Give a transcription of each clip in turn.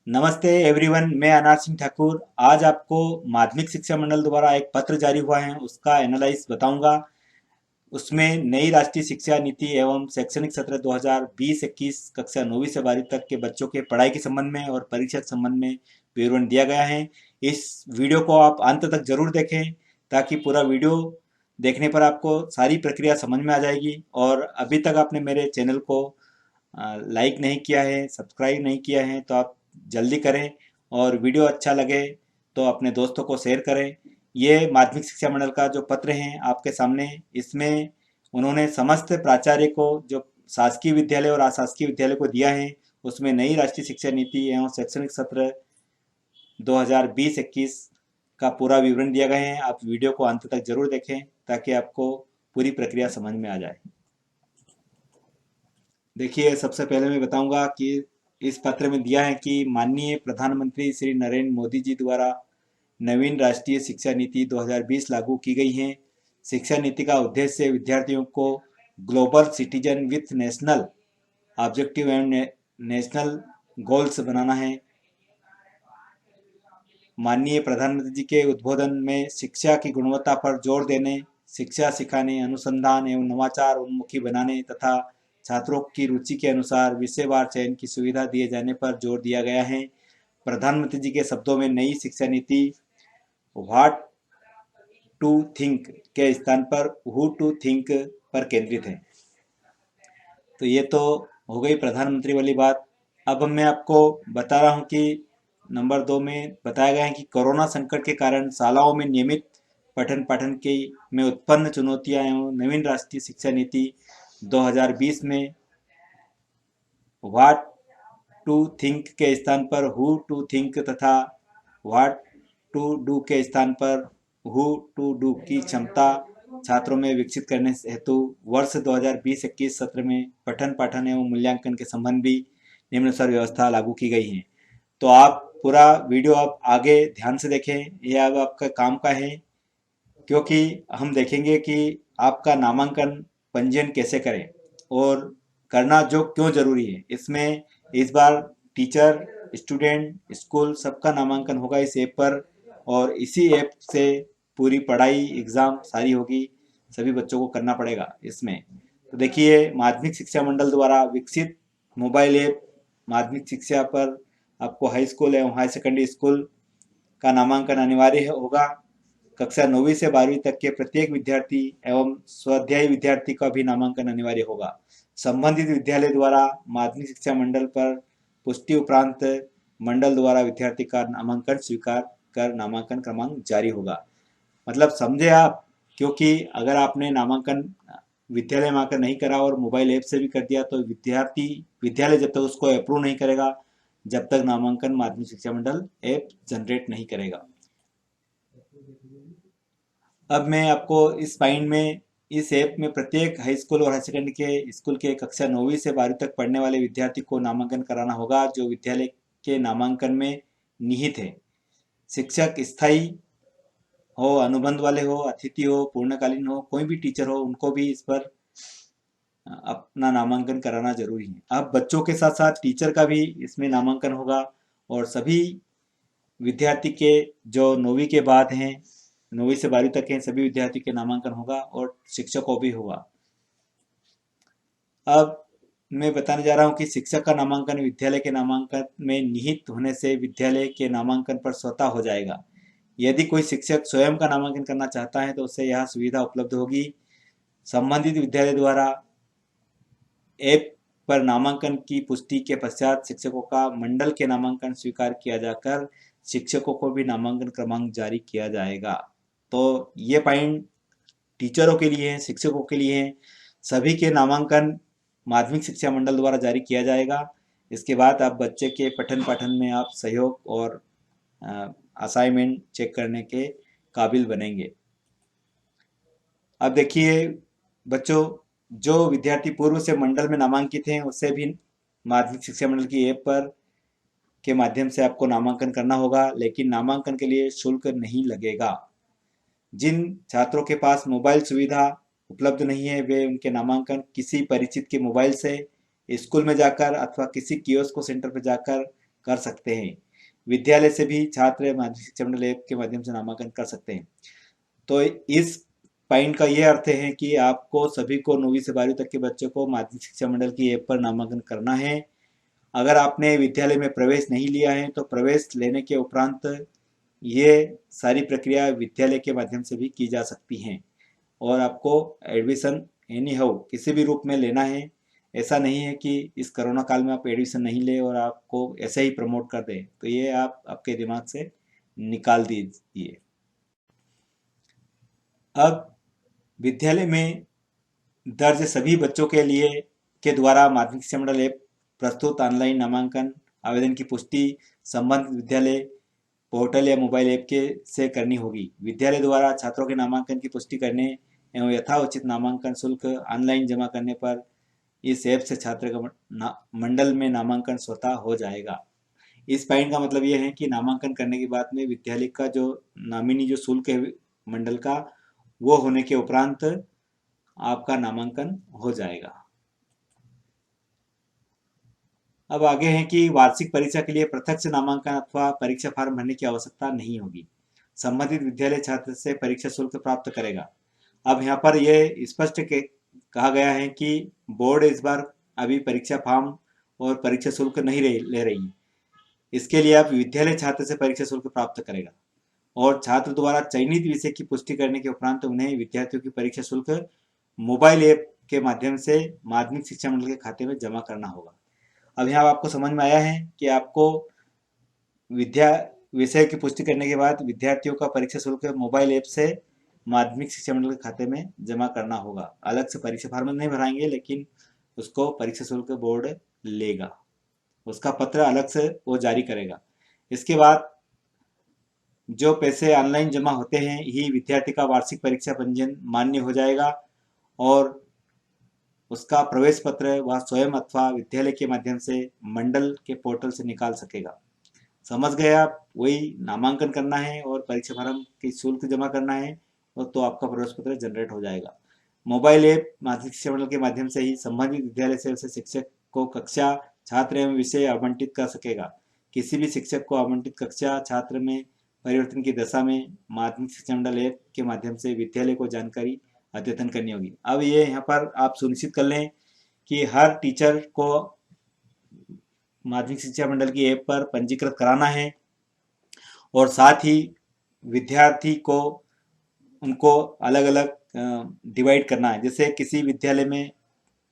नमस्ते एवरीवन, मैं अनार सिंह ठाकुर। आज आपको माध्यमिक शिक्षा मंडल द्वारा एक पत्र जारी हुआ है, उसका एनालाइज बताऊंगा। उसमें नई राष्ट्रीय शिक्षा नीति एवं शैक्षणिक सत्र 2020-21 कक्षा 9वीं से 12वीं तक के बच्चों के पढ़ाई के संबंध में और परीक्षा के संबंध में विवरण दिया गया है। इस वीडियो को आप अंत तक जरूर देखें ताकि पूरा वीडियो देखने पर आपको सारी प्रक्रिया समझ में आ जाएगी। और अभी तक आपने मेरे चैनल को लाइक नहीं किया है, सब्सक्राइब नहीं किया है तो आप जल्दी करें। और वीडियो अच्छा लगे तो अपने दोस्तों को शेयर करें। ये माध्यमिक शिक्षा मंडल का जो पत्र है आपके सामने, इसमें उन्होंने समस्त प्राचार्य को, जो शासकीय विद्यालय और अशासकीय विद्यालय को दिया है, उसमें नई राष्ट्रीय शिक्षा नीति एवं शैक्षणिक सत्र 2020-21 का पूरा विवरण दिया गया है। आप वीडियो को अंत तक जरूर देखें ताकि आपको पूरी प्रक्रिया समझ में आ जाए। देखिए, सबसे पहले मैं बताऊंगा कि इस पत्र में दिया है कि माननीय प्रधानमंत्री श्री नरेंद्र मोदी जी द्वारा नवीन राष्ट्रीय शिक्षा नीति 2020 लागू की गई है। शिक्षा नीति का उद्देश्य विद्यार्थियों को global citizen with national objective and national goals बनाना है। माननीय प्रधानमंत्री जी के उद्बोधन में शिक्षा की गुणवत्ता पर जोर देने, शिक्षा सिखाने, अनुसंधान एवं नवाचार उन्मुखी बनाने तथा छात्रों की रुचि के अनुसार विषयवार चयन की सुविधा दिए जाने पर जोर दिया गया है। प्रधानमंत्री जी के शब्दों में नई शिक्षा नीति व्हाट टू थिंक के स्थान पर हु टू थिंक पर केंद्रित है। तो ये तो हो गई प्रधानमंत्री वाली बात। अब मैं आपको बता रहा हूँ कि नंबर 2 में बताया गया है कि कोरोना संकट के कारण शालाओं में नियमित पठन पाठन के में उत्पन्न चुनौतियां एवं नवीन राष्ट्रीय शिक्षा नीति 2020 में व्हाट टू थिंक के स्थान पर हु टू थिंक तथा व्हाट टू डू के स्थान पर हु टू डू की क्षमता छात्रों में विकसित करने हेतु वर्ष 2020-21 सत्र में पठन पाठन एवं मूल्यांकन के संबंध भी निम्नानुसार व्यवस्था लागू की गई है। तो आप पूरा वीडियो आप आगे ध्यान से देखें, यह अब आपका काम का है, क्योंकि हम देखेंगे कि आपका नामांकन पंजीयन कैसे करें और करना जो क्यों जरूरी है। इसमें इस बार टीचर, स्टूडेंट, स्कूल सबका नामांकन होगा इस ऐप पर, और इसी ऐप से पूरी पढ़ाई, एग्जाम सारी होगी, सभी बच्चों को करना पड़ेगा इसमें। तो देखिए, माध्यमिक शिक्षा मंडल द्वारा विकसित मोबाइल ऐप माध्यमिक शिक्षा पर आपको हाई स्कूल एवं हाई सेकेंडरी स्कूल का नामांकन अनिवार्य होगा। कक्षा 9वीं से 12वीं तक के प्रत्येक विद्यार्थी एवं स्वाध्यायी विद्यार्थी का भी नामांकन अनिवार्य होगा। संबंधित विद्यालय द्वारा माध्यमिक शिक्षा मंडल पर पुष्टि उपरांत मंडल द्वारा विद्यार्थी का नामांकन स्वीकार कर नामांकन क्रमांक जारी होगा। मतलब समझे आप, क्योंकि अगर आपने नामांकन विद्यालय में आकर नहीं करा और मोबाइल ऐप से भी कर दिया तो विद्यालय जब तक उसको अप्रूव नहीं करेगा, जब तक नामांकन माध्यमिक शिक्षा मंडल ऐप जनरेट नहीं करेगा। अब मैं आपको इस पॉइंट में, इस ऐप में प्रत्येक हाई स्कूल और हाई सेकेंडरी के स्कूल के कक्षा 9वीं से 12वीं तक पढ़ने वाले विद्यार्थी को नामांकन कराना होगा जो विद्यालय के नामांकन में निहित है। शिक्षक स्थायी हो, अनुबंध वाले हो, अतिथि हो, पूर्णकालीन हो, कोई भी टीचर हो, उनको भी इस पर अपना नामांकन कराना जरूरी है। अब बच्चों के साथ साथ टीचर का भी इसमें नामांकन होगा, और सभी विद्यार्थी के जो 9वीं के बाद हैं, 9वीं से 12वीं तक हैं, सभी विद्यार्थी के नामांकन होगा और शिक्षकों भी होगा। अब मैं बताने जा रहा हूँ कि शिक्षक का नामांकन विद्यालय के नामांकन में निहित होने से विद्यालय के नामांकन पर स्वतः हो जाएगा। यदि कोई शिक्षक स्वयं का नामांकन करना चाहता है तो उसे यह सुविधा उपलब्ध होगी। संबंधित विद्यालय द्वारा ऐप पर नामांकन की पुष्टि के पश्चात शिक्षकों का मंडल के नामांकन स्वीकार किया जाकर शिक्षकों को भी नामांकन क्रमांक जारी किया जाएगा। तो ये पॉइंट टीचरों के लिए है, शिक्षकों के लिए है। सभी के नामांकन माध्यमिक शिक्षा मंडल द्वारा जारी किया जाएगा। इसके बाद आप बच्चे के पठन पाठन में आप सहयोग और असाइनमेंट चेक करने के काबिल बनेंगे। अब देखिए बच्चों, जो विद्यार्थी पूर्व से मंडल में नामांकित हैं उससे भी माध्यमिक शिक्षा मंडल की ऐप पर के माध्यम से आपको नामांकन करना होगा, लेकिन नामांकन के लिए शुल्क नहीं लगेगा। जिन छात्रों के पास मोबाइल सुविधा उपलब्ध नहीं है वे उनके नामांकन किसी परिचित के मोबाइल से स्कूल में जाकर अथवा किसी कियोस्क सेंटर पर जाकर कर सकते हैं। विद्यालय से भी छात्र माध्यमिक शिक्षा मंडल ऐप के माध्यम से नामांकन कर सकते हैं। तो इस पॉइंट का ये अर्थ है कि आपको सभी को 9वीं से 12वीं तक के बच्चों को माध्यमिक शिक्षा मंडल की ऐप पर नामांकन करना है। अगर आपने विद्यालय में प्रवेश नहीं लिया है तो प्रवेश लेने के उपरांत ये सारी प्रक्रिया विद्यालय के माध्यम से भी की जा सकती हैं और आपको एडमिशन एनी हाउ किसी भी रूप में लेना है। ऐसा नहीं है कि इस कोरोना काल में आप एडमिशन नहीं ले और आपको ऐसे ही प्रमोट कर दें, तो ये आप आपके दिमाग से निकाल दीजिए। अब विद्यालय में दर्ज सभी बच्चों के लिए के द्वारा माध्यमिक शिक्षा मंडल ऐप प्रस्तुत ऑनलाइन नामांकन आवेदन की पुष्टि संबंधित विद्यालय पोर्टल या मोबाइल ऐप के से करनी होगी। विद्यालय द्वारा छात्रों के नामांकन की पुष्टि करने एवं यथाउचित नामांकन शुल्क ऑनलाइन जमा करने पर इस ऐप से छात्र का मंडल में नामांकन स्वतः हो जाएगा। इस पॉइंट का मतलब यह है कि नामांकन करने के बाद में विद्यालय का जो नामिनी जो शुल्क है मंडल का, वो होने के उपरांत आपका नामांकन हो जाएगा। अब आगे है कि वार्षिक परीक्षा के लिए प्रत्यक्ष नामांकन अथवा परीक्षा फॉर्म भरने की आवश्यकता नहीं होगी। संबंधित विद्यालय छात्र से परीक्षा शुल्क प्राप्त करेगा। अब यहाँ पर यह स्पष्ट कहा गया है कि बोर्ड इस बार अभी परीक्षा फॉर्म और परीक्षा शुल्क नहीं ले रही। इसके लिए आप विद्यालय छात्र से परीक्षा शुल्क प्राप्त करेगा और छात्र द्वारा चयनित विषय की पुष्टि करने के उपरांत उन्हें विद्यार्थियों की परीक्षा शुल्क मोबाइल ऐप के माध्यम से माध्यमिक शिक्षा मंडल के खाते में जमा करना होगा। अब यहाँ आपको समझ में आया है कि आपको विषय की पुष्टि करने के बाद विद्यार्थियों का परीक्षा शुल्क मोबाइल ऐप से माध्यमिक शिक्षा मंडल के खाते में जमा करना होगा। अलग से परीक्षा फॉर्म नहीं भराएंगे, लेकिन उसको परीक्षा शुल्क बोर्ड लेगा, उसका पत्र अलग से वो जारी करेगा। इसके बाद जो पैसे ऑनलाइन जमा होते हैं ही विद्यार्थी का वार्षिक परीक्षा पंजीयन मान्य हो जाएगा और उसका प्रवेश पत्र वह स्वयं अथवा विद्यालय के माध्यम से मंडल के पोर्टल से निकाल सकेगा। समझ गए आप? वही नामांकन करना है और परीक्षा फॉर्म की शुल्क जमा करना है और तो आपका प्रवेश पत्र जनरेट हो जाएगा। मोबाइल ऐप माध्यमिक शिक्षा मंडल के माध्यम से ही संबंधित विद्यालय से उसे शिक्षक को कक्षा छात्र एवं विषय आवंटित कर सकेगा। किसी भी शिक्षक को आवंटित कक्षा छात्र में परिवर्तन की दशा में माध्यमिक शिक्षा मंडल ऐप के माध्यम से विद्यालय को जानकारी अद्यतन करनी होगी। अब ये यहाँ पर आप सुनिश्चित कर लें कि हर टीचर को माध्यमिक शिक्षा मंडल की ऐप पर पंजीकृत कराना है और साथ ही विद्यार्थी को उनको अलग अलग डिवाइड करना है। जैसे किसी विद्यालय में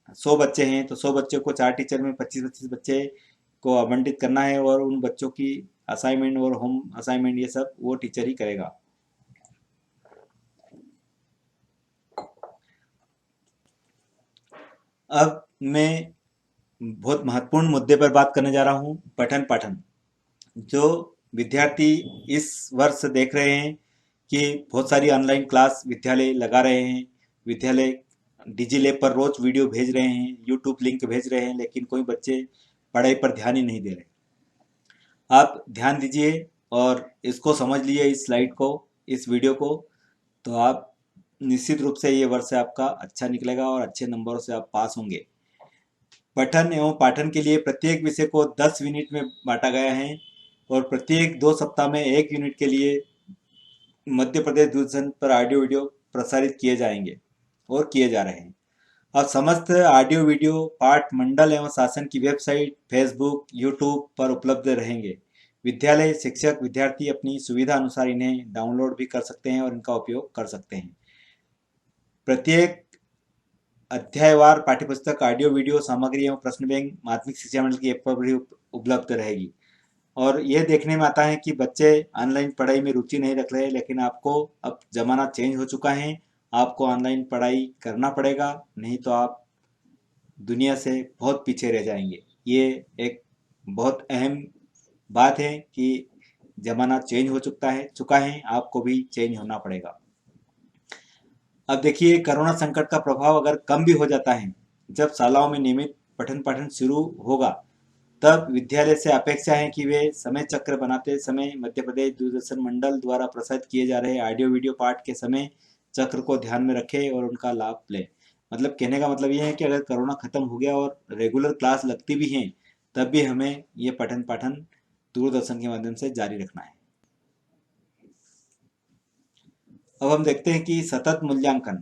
100 बच्चे हैं तो 100 बच्चों को 4 टीचर में 25-25 बच्चे को आवंटित करना है और उन बच्चों की असाइनमेंट और होम असाइनमेंट ये सब वो टीचर ही करेगा। अब मैं बहुत महत्वपूर्ण मुद्दे पर बात करने जा रहा हूँ, पठन पाठन। जो विद्यार्थी इस वर्ष देख रहे हैं कि बहुत सारी ऑनलाइन क्लास विद्यालय लगा रहे हैं, विद्यालय डिजीलैब पर रोज वीडियो भेज रहे हैं, यूट्यूब लिंक भेज रहे हैं, लेकिन कोई बच्चे पढ़ाई पर ध्यान ही नहीं दे रहे। आप ध्यान दीजिए और इसको समझ लीजिए, इस स्लाइड को, इस वीडियो को, तो आप निश्चित रूप से ये वर्ष आपका अच्छा निकलेगा और अच्छे नंबरों से आप पास होंगे। पठन एवं पाठन के लिए प्रत्येक विषय को 10 यूनिट में बांटा गया है और प्रत्येक 2 सप्ताह में 1 यूनिट के लिए मध्य प्रदेश दूरदर्शन पर ऑडियो वीडियो प्रसारित किए जाएंगे और किए जा रहे हैं। अब समस्त ऑडियो वीडियो पाठ मंडल एवं शासन की वेबसाइट, फेसबुक, यूट्यूब पर उपलब्ध रहेंगे। विद्यालय शिक्षक विद्यार्थी अपनी सुविधा अनुसार इन्हें डाउनलोड भी कर सकते हैं और इनका उपयोग कर सकते हैं। प्रत्येक अध्यायवार पाठ्यपुस्तक, ऑडियो वीडियो सामग्री एवं प्रश्न बैंक माध्यमिक शिक्षा मंडल की ऐप पर भी उपलब्ध रहेगी। और यह देखने में आता है कि बच्चे ऑनलाइन पढ़ाई में रुचि नहीं रख रहे, लेकिन आपको अब जमाना चेंज हो चुका है, आपको ऑनलाइन पढ़ाई करना पड़ेगा, नहीं तो आप दुनिया से बहुत पीछे रह जाएंगे। ये एक बहुत अहम बात है कि जमाना चेंज हो चुका है, आपको भी चेंज होना पड़ेगा। अब देखिए, कोरोना संकट का प्रभाव अगर कम भी हो जाता है, जब शालाओं में नियमित पठन पाठन शुरू होगा, तब विद्यालय से अपेक्षा है कि वे समय चक्र बनाते समय मध्य प्रदेश दूरदर्शन मंडल द्वारा प्रसारित किए जा रहे ऑडियो वीडियो पाठ के समय चक्र को ध्यान में रखें और उनका लाभ लें। मतलब कहने का मतलब ये है कि अगर कोरोना खत्म हो गया और रेगुलर क्लास लगती भी हैं, तब भी हमें ये पठन पाठन दूरदर्शन के माध्यम से जारी रखना है। अब हम देखते हैं कि सतत मूल्यांकन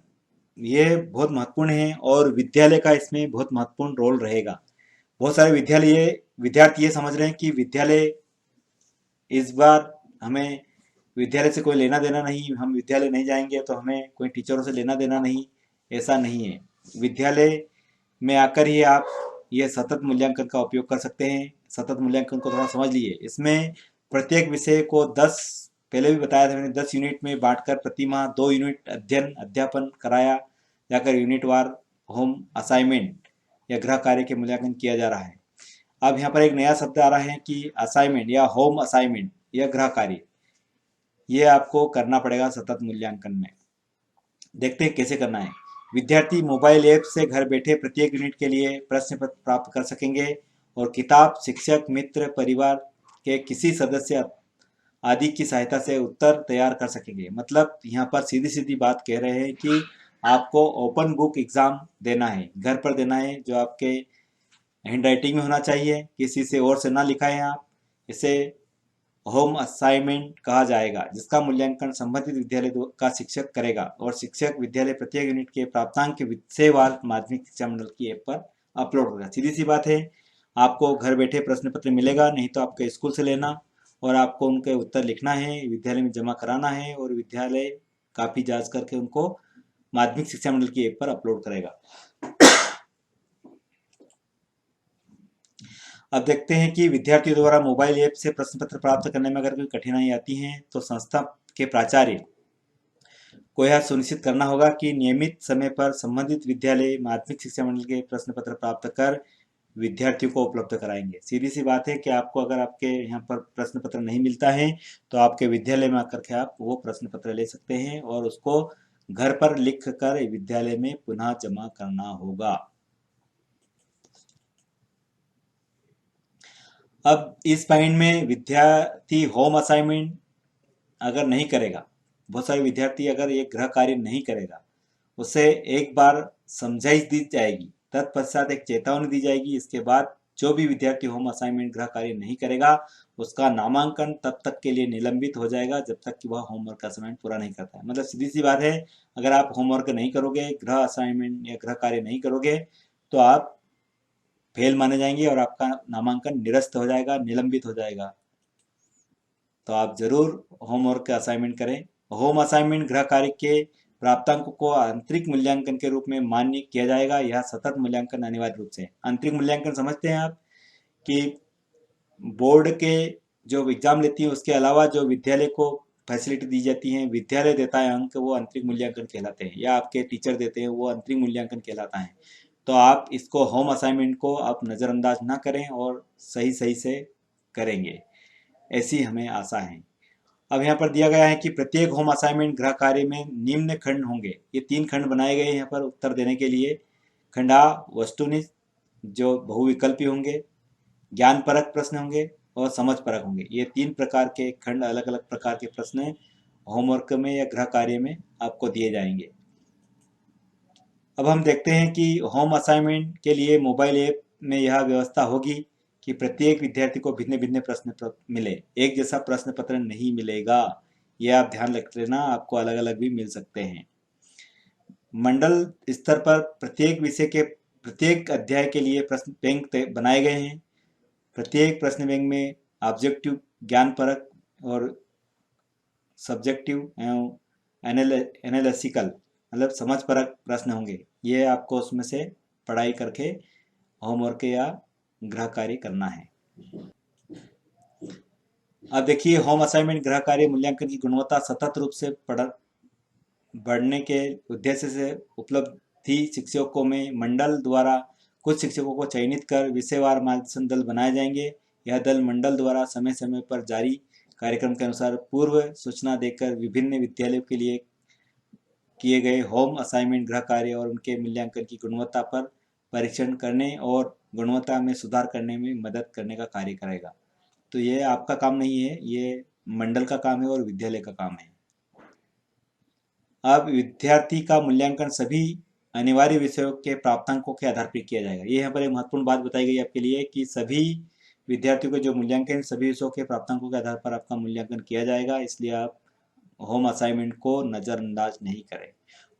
ये बहुत महत्वपूर्ण है और विद्यालय का इसमें बहुत महत्वपूर्ण रोल रहेगा। बहुत सारे विद्यार्थी ये समझ रहे हैं कि विद्यालय इस बार हमें विद्यालय से कोई लेना देना नहीं, हम विद्यालय नहीं जाएंगे तो हमें कोई टीचरों से लेना देना नहीं। ऐसा नहीं है। विद्यालय में आकर ही आप ये सतत मूल्यांकन का उपयोग कर सकते हैं। सतत मूल्यांकन को थोड़ा समझ लिए। इसमें प्रत्येक विषय को 10, पहले भी बताया था मैंने, 10 यूनिट में बांटकर प्रति माह 2 यूनिट अध्ययन अध्यापन कराया जाकर यूनिट वार होम असाइनमेंट या गृह कार्य के मूल्यांकन किया जा रहा है। अब यहाँ पर एक नया शब्द आ रहा है कि असाइनमेंट या होम असाइनमेंट या गृह कार्य, ये आपको करना पड़ेगा सतत मूल्यांकन में। देखते हैं कैसे करना है। विद्यार्थी मोबाइल ऐप से घर बैठे प्रत्येक यूनिट के लिए प्रश्न पत्र प्राप्त कर सकेंगे और किताब, शिक्षक, मित्र, परिवार के किसी सदस्य आदि की सहायता से उत्तर तैयार कर सकेंगे। मतलब यहाँ पर सीधी सीधी बात कह रहे हैं कि आपको ओपन बुक एग्जाम देना है, घर पर देना है, जो आपके हैंड राइटिंग में होना चाहिए, किसी से और से ना लिखाएं आप। इसे होम असाइनमेंट कहा जाएगा, जिसका मूल्यांकन संबंधित विद्यालय का शिक्षक करेगा और शिक्षक विद्यालय प्रत्येक यूनिट के प्राप्तांक के विषयवार माध्यमिक शिक्षा मंडल की ऐप पर अपलोड होगा। सीधी सी बात है, आपको घर बैठे प्रश्न पत्र मिलेगा, नहीं तो आपके स्कूल से लेना और आपको उनके उत्तर लिखना है, विद्यालय में जमा कराना है और विद्यालय काफी जांच करके उनको माध्यमिक शिक्षा मंडल की ऐप पर अपलोड करेगा। अब देखते हैं कि विद्यार्थियों द्वारा मोबाइल ऐप से प्रश्न पत्र प्राप्त करने में अगर कोई कठिनाई आती है तो संस्था के प्राचार्य को यह सुनिश्चित करना होगा कि नियमित समय पर संबंधित विद्यालय माध्यमिक शिक्षा मंडल के प्रश्न पत्र प्राप्त कर विद्यार्थियों को उपलब्ध कराएंगे। सीधी सी बात है कि आपको अगर आपके यहाँ पर प्रश्न पत्र नहीं मिलता है तो आपके विद्यालय में आकर के आप वो प्रश्न पत्र ले सकते हैं और उसको घर पर लिख कर विद्यालय में पुनः जमा करना होगा। अब इस पॉइंट में विद्यार्थी होम असाइनमेंट अगर नहीं करेगा, बहुत सारे विद्यार्थी अगर ये गृह कार्य नहीं करेगा, उसे एक बार समझाइश दी जाएगी, तत्पश्चात एक चेतावनी दी जाएगी। इसके बाद जो भी विद्यार्थी होम असाइनमेंट गृह कार्य नहीं करेगा उसका नामांकन तब तक के लिए निलंबित हो जाएगा जब तक कि वह होमवर्क असाइनमेंट पूरा नहीं करता है। मतलब सीधी सी बात है, अगर आप होमवर्क नहीं करोगे, गृह असाइनमेंट या गृह कार्य नहीं करोगे तो आप फेल माने जाएंगे और आपका नामांकन निरस्त हो जाएगा, निलंबित हो जाएगा। तो आप जरूर होमवर्क का असाइनमेंट करें। होम असाइनमेंट गृह कार्य के प्राप्तांकों को आंतरिक मूल्यांकन के रूप में मान्य किया जाएगा। यह सतत मूल्यांकन अनिवार्य रूप से। आंतरिक मूल्यांकन समझते हैं आप कि बोर्ड के जो एग्जाम लेती है उसके अलावा जो विद्यालय को फैसिलिटी दी जाती है, विद्यालय देता है अंक, वो आंतरिक मूल्यांकन कहलाते हैं, या आपके टीचर देते हैं वो आंतरिक मूल्यांकन कहलाता है। तो आप इसको होम असाइनमेंट को आप नज़रअंदाज ना करें और सही सही से करेंगे, ऐसी हमें आशा है। अब यहाँ पर दिया गया है कि प्रत्येक होम असाइनमेंट गृह कार्य में निम्न खंड होंगे। ये 3 खंड बनाए गए हैं यहाँ पर उत्तर देने के लिए। खंड आ वस्तुनिष्ठ, जो बहुविकल्पी होंगे, ज्ञान परक प्रश्न होंगे और समझ परक होंगे। ये 3 प्रकार के खंड, अलग अलग प्रकार के प्रश्न होमवर्क में या गृह कार्य में आपको दिए जाएंगे। अब हम देखते हैं कि होम असाइनमेंट के लिए मोबाइल ऐप में यह व्यवस्था होगी कि प्रत्येक विद्यार्थी को भिन्न भिन्न प्रश्न पत्र मिले, एक जैसा प्रश्न पत्र नहीं मिलेगा। यह आप ध्यान रख लेना, आपको अलग अलग भी मिल सकते हैं। मंडल स्तर पर प्रत्येक विषय के प्रत्येक अध्याय के लिए प्रश्न बैंक बनाए गए हैं। प्रत्येक प्रश्न बैंक में ऑब्जेक्टिव, ज्ञान परक और सब्जेक्टिव एवं एनालिटिकल मतलब समझ परक प्रश्न होंगे। ये आपको उसमें से पढ़ाई करके होमवर्क या गृह कार्य करना है। अब देखिए, होम असाइनमेंट गृह कार्य मूल्यांकन की गुणवत्ता सतत रूप से बढ़ने के उद्देश्य से उपलब्धि शिक्षकों में मंडल द्वारा कुछ शिक्षकों को चयनित कर विषयवार मार्गदर्शन दल बनाए जाएंगे। यह दल मंडल द्वारा समय समय पर जारी कार्यक्रम के अनुसार पूर्व सूचना देकर विभिन्न विद्यालयों के लिए किए गए होम असाइनमेंट गृह कार्य और उनके मूल्यांकन की गुणवत्ता पर परीक्षण करने और गुणवत्ता में सुधार करने में मदद करने का कार्य करेगा। तो ये आपका काम नहीं है, ये मंडल का काम है और विद्यालय का काम है। अब विद्यार्थी का मूल्यांकन सभी अनिवार्य विषयों के प्राप्तांकों के आधार पर किया जाएगा। ये यहाँ पर एक महत्वपूर्ण बात बताई गई आपके लिए कि सभी विद्यार्थियों के जो मूल्यांकन सभी विषयों के प्राप्तांकों के आधार पर आपका मूल्यांकन किया जाएगा, इसलिए आप होम असाइनमेंट को नज़रअंदाज नहीं करें।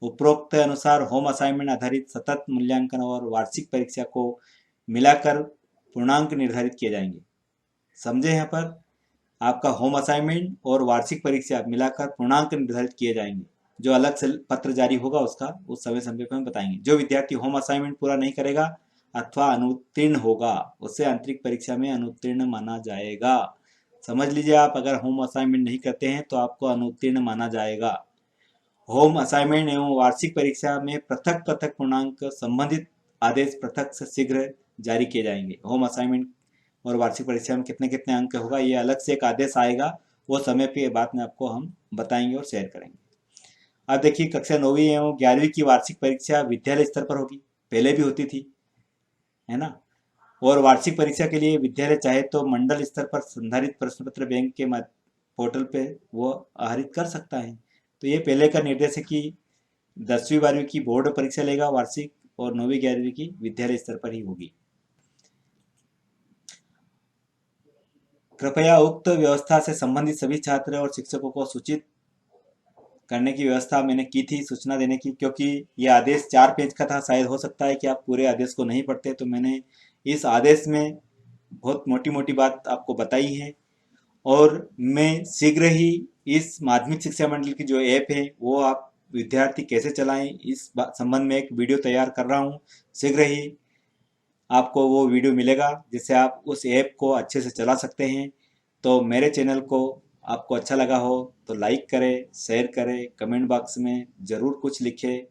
उपरोक्त अनुसार होम असाइनमेंट आधारित सतत मूल्यांकन और वार्षिक परीक्षा को मिलाकर पूर्णांक निर्धारित किए जाएंगे। समझे? यहाँ पर आपका होम असाइनमेंट और वार्षिक परीक्षा मिलाकर पूर्णांक निर्धारित किए जाएंगे। जो अलग से पत्र जारी होगा उसका उस समय पर हम बताएंगे। जो विद्यार्थी होम असाइनमेंट पूरा नहीं करेगा अथवा अनुत्तीर्ण होगा उसे आंतरिक परीक्षा में अनुत्तीर्ण माना जाएगा। समझ लीजिए, आप अगर होम असाइनमेंट नहीं करते हैं तो आपको अनुत्तीर्ण माना जाएगा। होम असाइनमेंट एवं वार्षिक परीक्षा में पृथक पृथक पूर्णांक संबंधित आदेश पृथक से शीघ्र जारी किए जाएंगे। होम असाइनमेंट और वार्षिक परीक्षा में कितने कितने अंक होगा ये अलग से एक आदेश आएगा, वो समय पे बाद में आपको हम बताएंगे और शेयर करेंगे। अब देखिए, कक्षा 9वीं एवं 11वीं की वार्षिक परीक्षा विद्यालय स्तर पर होगी, पहले भी होती थी, है ना। और वार्षिक परीक्षा के लिए विद्यालय चाहे तो मंडल स्तर पर संधारित प्रश्न पत्र बैंक के पोर्टल पे वो आहरित कर सकता है। तो ये पहले का निर्देश है कि 10वीं 12वीं की बोर्ड परीक्षा लेगा वार्षिक, और 9वीं 11वीं की विद्यालय स्तर पर ही होगी। कृपया उक्त व्यवस्था से संबंधित सभी छात्र और शिक्षकों को सूचित करने की व्यवस्था मैंने की थी, सूचना देने की, क्योंकि ये आदेश 4 पेज का था। शायद हो सकता है कि आप पूरे आदेश को नहीं पढ़ते, तो मैंने इस आदेश में बहुत मोटी मोटी बात आपको बताई है। और मैं शीघ्र ही इस माध्यमिक शिक्षा मंडल की जो ऐप है वो आप विद्यार्थी कैसे चलाएं इस संबंध में एक वीडियो तैयार कर रहा हूँ। शीघ्र ही आपको वो वीडियो मिलेगा जिससे आप उस ऐप को अच्छे से चला सकते हैं। तो मेरे चैनल को आपको अच्छा लगा हो तो लाइक करें, शेयर करें, कमेंट बॉक्स में ज़रूर कुछ लिखें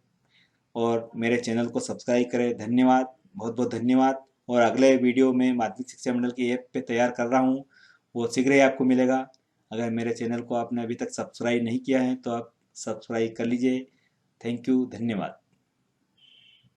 और मेरे चैनल को सब्सक्राइब करें। धन्यवाद, बहुत बहुत धन्यवाद। और अगले वीडियो में माध्यमिक शिक्षा मंडल की ऐप पे तैयार कर रहा हूँ, वो शीघ्र ही आपको मिलेगा। अगर मेरे चैनल को आपने अभी तक सब्सक्राइब नहीं किया है तो आप सब्सक्राइब कर लीजिए। थैंक यू, धन्यवाद।